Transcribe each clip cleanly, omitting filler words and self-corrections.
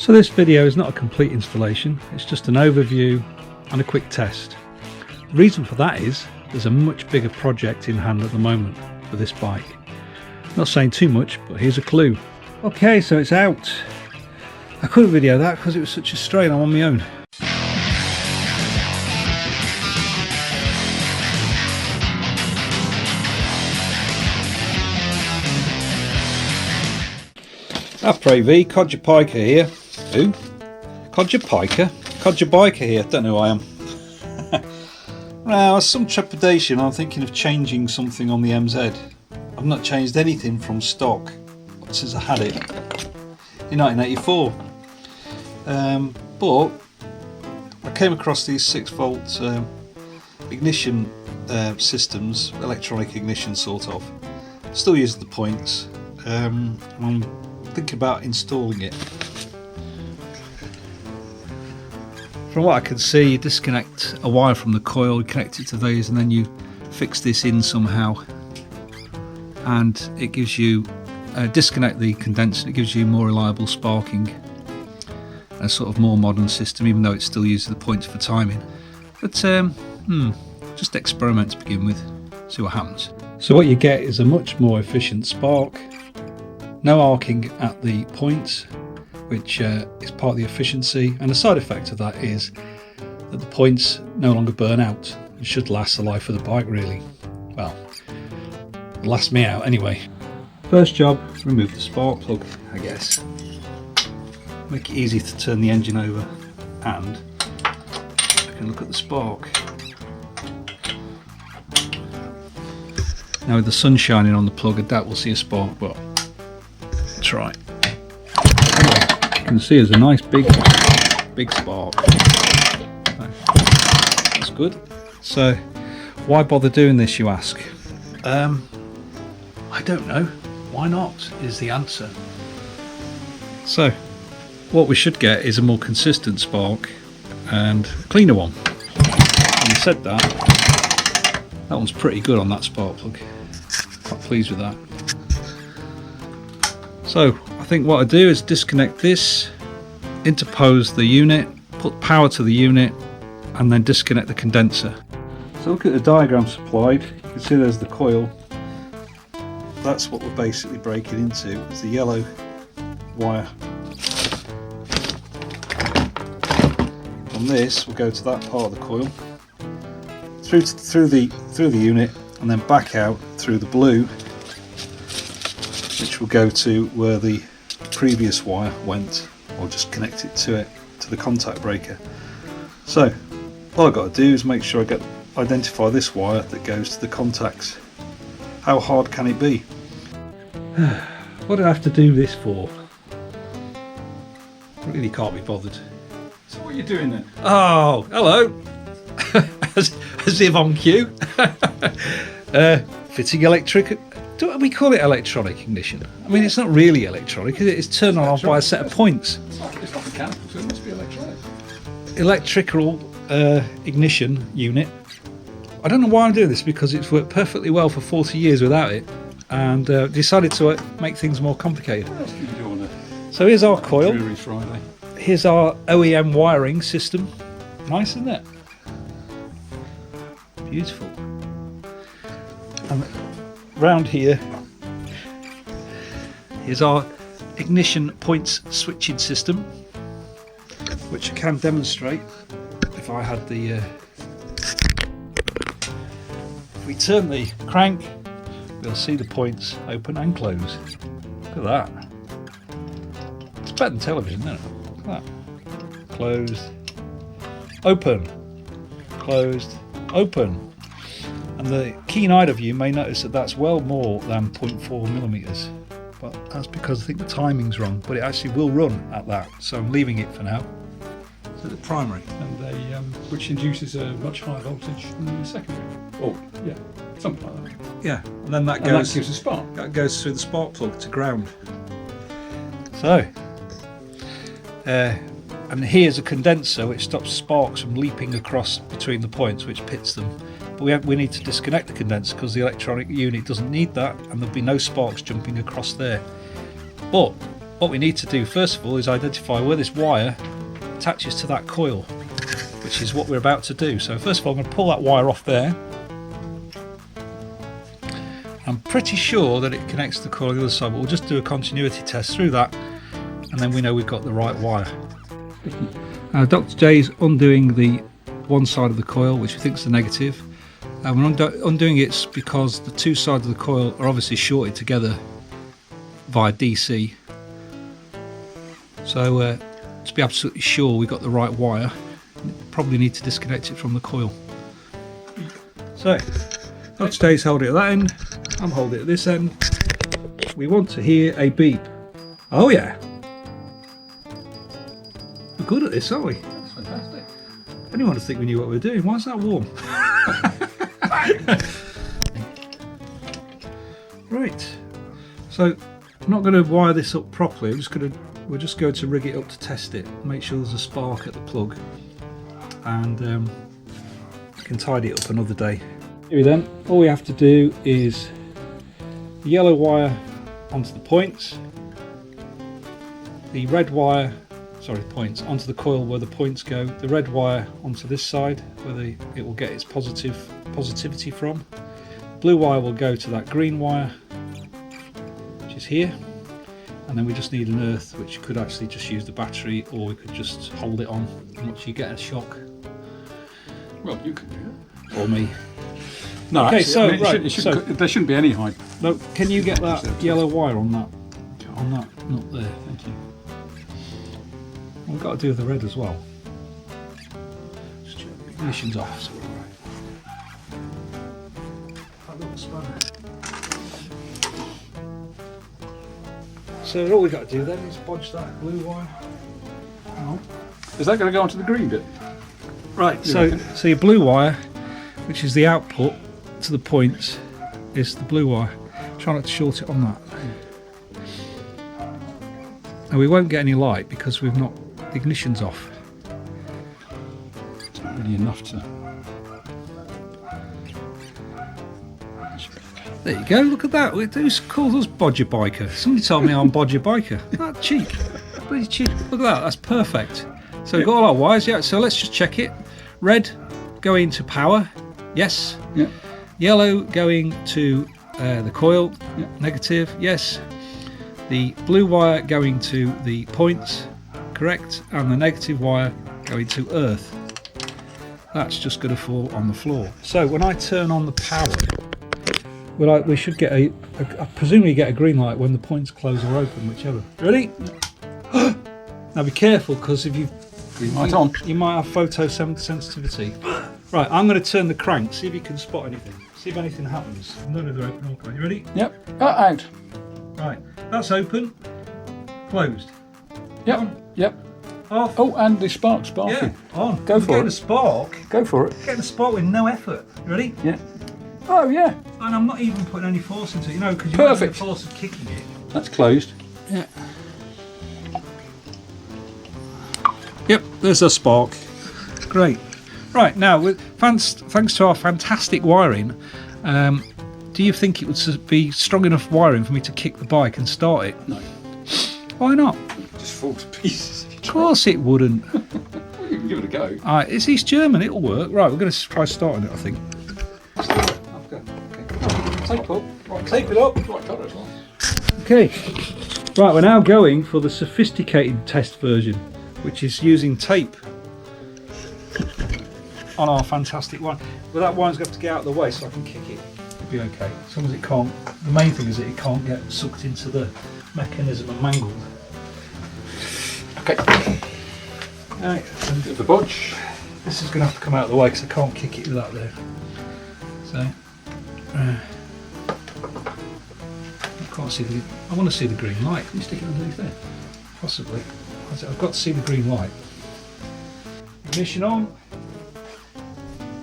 So this video is not a complete installation, it's just an overview and a quick test. The reason for that is there's a much bigger project in hand at the moment for this bike. Not saying too much, but here's a clue. Okay, so it's out. I couldn't video that because it was such a strain. I'm on my own. After AV, Codger Biker here. Who? Codger Biker? Codger Biker here. Don't know who I am. Now, some trepidation. I'm thinking of changing something on the MZ. I've not changed anything from stock since I had it in 1984. But I came across these 6-volt ignition systems, electronic ignition sort of. Still using the points. I'm thinking about installing it. From what I can see, you disconnect a wire from the coil, you connect it to these, and then you fix this in somehow, and it gives you disconnect the condenser. It gives you more reliable sparking, a sort of more modern system, even though it still uses the points for timing. But just experiment to begin with, see what happens. So what you get is a much more efficient spark. No arcing at the points, which is part of the efficiency, and the side effect of that is that the points no longer burn out. It should last the life of the bike, really. Well, it lasts me out anyway. First job, remove the spark plug, I guess. Make it easy to turn the engine over, and I can look at the spark. Now with the sun shining on the plug, I doubt we'll see a spark, but try. You can see there's a nice big spark. That's good. So why bother doing this, you ask? I don't know. Why not is the answer. So what we should get is a more consistent spark and a cleaner one. Having said that one's pretty good on that spark plug. Quite pleased with that. So I think what I do is disconnect this, interpose the unit, put power to the unit, and then disconnect the condenser. So look at the diagram supplied. You can see there's the coil. That's what we're basically breaking into, is the yellow wire. From this we'll go to that part of the coil, through the unit, and then back out through the blue, which will go to where the previous wire went, or just connect it to the contact breaker. So all I've got to do is make sure I identify this wire that goes to the contacts. How hard can it be? What do I have to do this for? I really can't be bothered. So what are you doing then? Oh, hello. as if on cue. Fitting electric. Do we call it electronic ignition? I mean, it's not really electronic, is it? It's turned on off by a set of points. It's not mechanical, so it must be electronic. Electrical ignition unit. I don't know why I'm doing this, because it's worked perfectly well for 40 years without it, and decided to make things more complicated. What else do you do on a So here's our coil. dreary Friday? Here's our OEM wiring system. Nice, isn't it? Beautiful. And round here, here's our ignition points switching system, which I can demonstrate if I had the. If we turn the crank, we'll see the points open and close. Look at that. It's better than television, isn't it? Look at that. Closed, open, closed, open. And the keen-eyed of you may notice that that's well more than 0.4 millimeters, but that's because I think the timing's wrong, but it actually will run at that, so I'm leaving it for now. So the primary, And they, which induces a much higher voltage than the secondary. Oh, yeah, something like that. yeah, and then that And goes that gives a spark. that goes through the spark plug to ground. So and here's a condenser which stops sparks from leaping across between the points, which pits them. But we need to disconnect the condenser because the electronic unit doesn't need that, and there'll be no sparks jumping across there. But what we need to do first of all is identify where this wire attaches to that coil, which is what we're about to do. So first of all, I'm going to pull that wire off there. I'm pretty sure that it connects to the coil on the other side, but we'll just do a continuity test through that, and then we know we've got the right wire. Dr. J's undoing the one side of the coil, which we think is the negative. And we're undoing it because the two sides of the coil are obviously shorted together via DC. So to be absolutely sure we've got the right wire, probably need to disconnect it from the coil. So Dr. J's holding it at that end, I'm holding it at this end. We want to hear a beep. Oh yeah! We're good at this, aren't we? That's fantastic. Anyone would think we knew what we were doing. Why is that warm? Right. So I'm not going to wire this up properly. We're just going to rig it up to test it. Make sure there's a spark at the plug, and we can tidy it up another day. Here then, all we have to do is the yellow wire onto the points, the red wire, points onto the coil where the points go, the red wire onto this side where it will get its positivity from. Blue wire will go to that green wire, which is here, and then we just need an earth, which could actually just use the battery, or we could just hold it on once you get a shock. Well, you can do it. Or me. No, okay, actually, so, I mean, there shouldn't be any height. No, can you get that yellow wire on that nut there? Thank you. We've got to do the red as well. Just check the ignition's off, so we're alright. That little spanner. So all we've got to do then is bodge that blue wire. Oh. Is that going to go onto the green bit? Right, so your blue wire, which is the output to the points, is the blue wire. Try not to short it on that. And we won't get any light because the ignition's off. It's not really enough to... There you go, look at that. Who's called us Codger Biker? Somebody told me I'm Codger Biker. That cheek. Bloody cheek. Look at that, that's perfect. So we've got all our wires, yeah, so let's just check it. Red going to power, yes. Yeah. Yellow going to the coil, yeah. Negative, yes. The blue wire going to the points, correct. And the negative wire going to earth. That's just going to fall on the floor. So when I turn on the power, we should get I presumably get a green light when the points close or open, whichever. Ready? Now be careful, because if you might have photosensitivity. Right, I'm going to turn the crank, see if you can spot anything. See if anything happens. None of them are open or closed. You ready? Yep. Out. Right, that's open. Closed. Yep. On. Yep. Off. Oh, and the spark's Yeah, on. Go for getting it. a spark. Go for it. Getting a spark with no effort. You ready? Yeah. Oh, yeah. And I'm not even putting any force into it, because you're Perfect. the force of kicking it. That's closed. Yeah. Yep, there's a spark. Great. Right, now, thanks to our fantastic wiring, do you think it would be strong enough wiring for me to kick the bike and start it? No. Why not? It just falls to pieces. Of course it wouldn't. Well, you can give it a go. Alright, it's East German, it'll work. Right, we're going to try starting it, I think. Tape up. Right, tape it up. Right colour as well. Okay. Right, we're now going for the sophisticated test version, which is using tape on our fantastic one. Well, that wire's going to have to get out of the way so I can kick it. It'll be okay. As long as it can't. The main thing is that it can't get sucked into the mechanism and mangled. Okay. Right. And Bit of the bodge. this is going to have to come out of the way because I can't kick it without there. So. I can't see I want to see the green light. Can you stick it underneath there? Possibly. I've got to see the green light. Ignition on.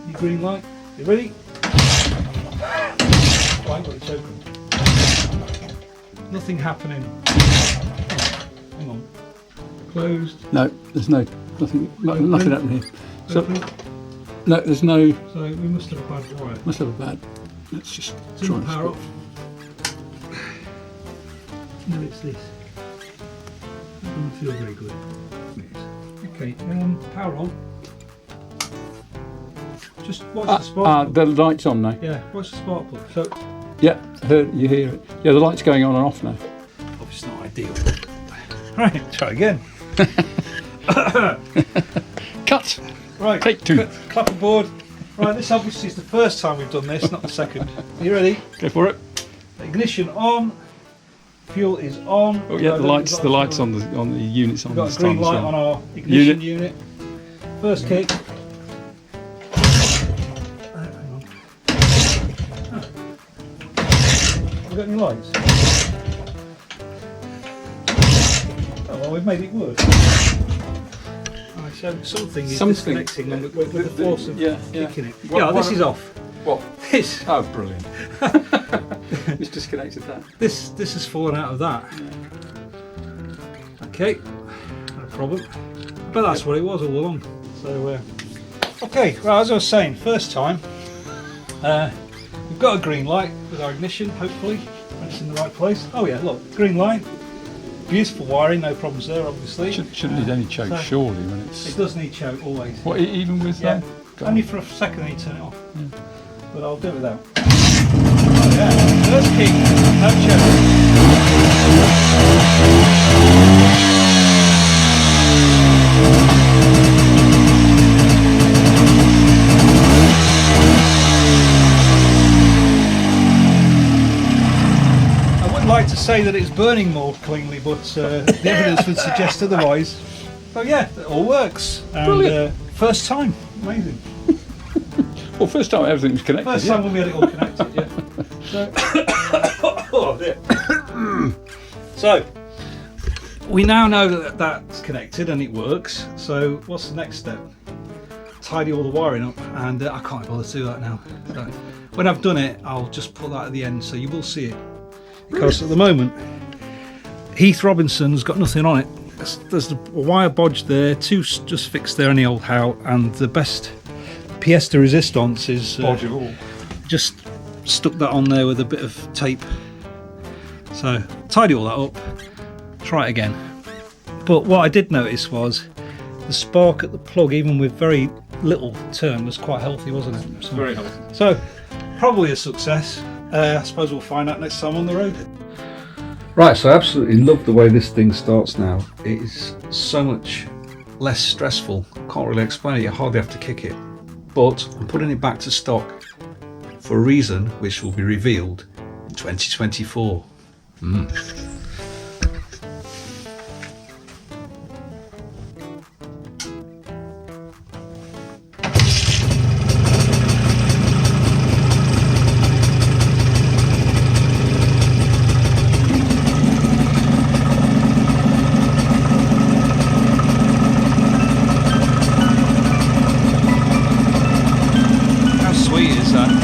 Your green light. You ready? Oh, I ain't got it open. Nothing happening. Oh, hang on. Closed. No, there's nothing happening here. So, Open. no, there's no. So we must have a bad wire. Must have a bad. Let's just Turn try the power and off. No, it's this. feels very good. Okay, power on. Just watch the spark plug. The light's on now. Yeah, watch the spark plug. So, Yeah, you hear it. Yeah, the light's going on and off now. Obviously not ideal. Right, try again. Cut! Right, Take two. Clapperboard. Right, this obviously is the first time we've done this, not the second. Are you ready? Go for it. Ignition on. Fuel is on. Oh yeah, the lights on the units on We've got this a green time as light well. on our ignition unit. First kick. Hang on. Have we got any lights? Oh well, we've made it work. Right, so something is disconnecting with the force of kicking it. This is off. What? This. Oh, brilliant. It's disconnected that. This has fallen out of that. Okay, no problem. But that's what it was all along. So, okay, right, as I was saying, first time, we've got a green light with our ignition, hopefully, when it's in the right place. Oh yeah, look, green light. Beautiful wiring, no problems there, obviously. Shouldn't need any choke, surely, when it's... It does need choke, always. What, even with Yeah, that? only for a second then you turn it off. Yeah. But I'll do it without. Oh yeah, first kick, no choke. I would like to say that it's burning more cleanly, but the evidence would suggest otherwise. So yeah, it all works. And, Brilliant. First time, amazing. Well, first time everything's connected. First time when we had it all connected, yeah. So, oh dear. So, we now know that that's connected and it works. So, what's the next step? Tidy all the wiring up, and I can't bother to do that now. So, when I've done it, I'll just put that at the end, so you will see it. Because at the moment, Heath Robinson's got nothing on it. There's a wire bodge there, two just fixed there in the old how, and the best pièce de résistance is just stuck that on there with a bit of tape. So tidy all that up, try it again. But what I did notice was the spark at the plug, even with very little turn, was quite healthy, wasn't it? So, very healthy. So probably a success. I suppose we'll find out next time on the road. Right, so I absolutely love the way this thing starts now. It is so much less stressful. Can't really explain it, you hardly have to kick it. But I'm putting it back to stock for a reason which will be revealed in 2024. How sweet is that?